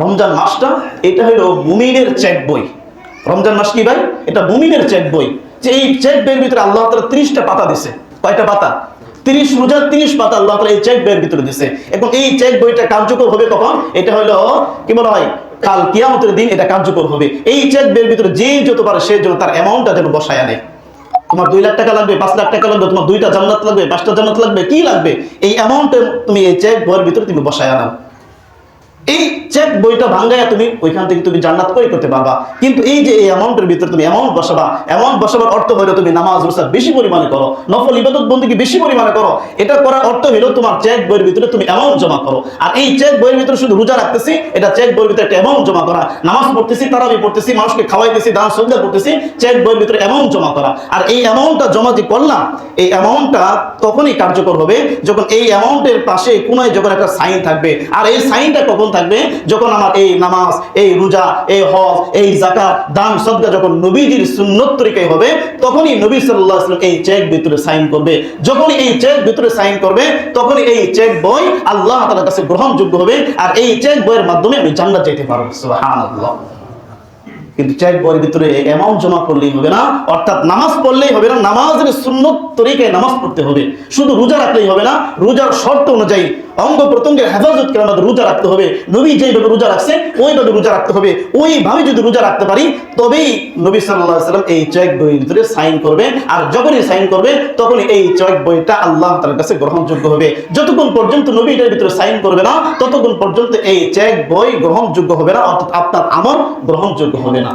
রমজান মাসটা এটা হলো মুমিনের চেক বই। রমজান মাস কি ভাই? এটা মুমিনের চেক বই। যে এই চেক বইয়ের ভিতরে আল্লাহ তাআলা 30টা পাতা দিছে। কয়টা পাতা? 30 রোজার 30 পাতা আল্লাহ তাআলা এই চেক বইয়ের ভিতরে দিছে। এবং এই চেক বইটা কার্যকর হবে কখন? এটা হলো কি বলা হয়, কাল কিয়ামতের দিন এটা কার্যকর হবে। এই চেক বইয়ের ভিতরে যে যত পারে সে যেন তার অ্যামাউন্টটা যেন বসায় আনে। তোমার 2 লাখ টাকা লাগবে, 5 লাখ টাকা লাগবে, তোমার 2টা জান্নাত লাগবে, 5টা জান্নাত লাগবে, কি লাগবে, এই অ্যামাউন্টে তুমি এই চেক বইয়ের ভিতরে তুমি বসায় আনাও। এই চেক বইটা ভাঙাইয়া তুমি ওইখান থেকে তুমি জান্নাত করতে পারবা। কিন্তু এই যে এই অ্যামাউন্টের ভিতরে তুমি অ্যামাউন্ট বসাবা, অ্যামাউন্ট বসাবার অর্থ হলো তুমি নামাজ রোজা বেশি পরিমাণে করো, নফল ইবাদত বন্দেগী বেশি পরিমাণে করো। এটা করার অর্থ হলো তোমার চেক বইয়ের ভিতরে তুমি অ্যামাউন্ট জমা করো। আর এই চেক বইয়ের ভিতরে শুধু রোজা রাখতেছি, এটা চেক বইয়ের ভিতরে একটা অ্যামাউন্ট জমা করা। নামাজ পড়তেছি, তারাবি পড়তেছি, মানুষকে খাওয়াইতেছি, দান সদকা করতেছি, চেক বইয়ের ভিতরে অ্যামাউন্ট জমা করা। আর এই অ্যামাউন্টটা জমা যে করলাম, এই অ্যামাউন্টটা তখনই কার্যকর হবে যখন এই অ্যামাউন্টের পাশে কোনায় যখন একটা সাইন থাকবে। আর এই সাইনটা কখন থাকবে? যখন আমার এই নামাজ, এই রোজা, এই হজ, এই যাকাত, দান সদকা যখন নবীজির সুন্নত তরিকায় হবে, তখনই নবী সাল্লাল্লাহু আলাইহি ওয়াসাল্লাম এই চেক ভিতরে সাইন করবে। যখনই এই চেক ভিতরে সাইন করবে, তখনই এই চেক বই আল্লাহ তাআলার কাছে গ্রহণযোগ্য হবে। আর এই চেক বইয়ের মাধ্যমে আমি জান্নাত যেতে পারবো। সুবহানাল্লাহ। কিন্তু চেক বইয়ের ভিতরে অ্যামাউন্ট জমা করলেই হবে না, অর্থাৎ নামাজ পড়লেই হবে না, নামাজের সুন্নত তরিকায় নামাজ পড়তে হবে। শুধু রোজা রাখলেই হবে না, রোজার শর্ত অনুযায়ী অঙ্গ প্রত্যঙ্গের হেফাজত করে আমাদের রোজা রাখতে হবে। নবী যেভাবে রোজা রাখছে ওইভাবে রোজা রাখতে হবে। ওইভাবে যদি রোজা রাখতে পারি, তবেই নবী সাল্লাল্লাহু আলাইহি ওয়াসাল্লাম এই চেক বইয়ের ভিতরে সাইন করবে। আর যখনই সাইন করবে, তখনই এই চেক বইটা আল্লাহ তাআলার কাছে গ্রহণযোগ্য হবে। যতক্ষণ পর্যন্ত নবী এটার ভিতরে সাইন করবে না, ততক্ষণ পর্যন্ত এই চেক বই গ্রহণযোগ্য হবে না, অর্থাৎ আপনার আমল গ্রহণযোগ্য হবে না।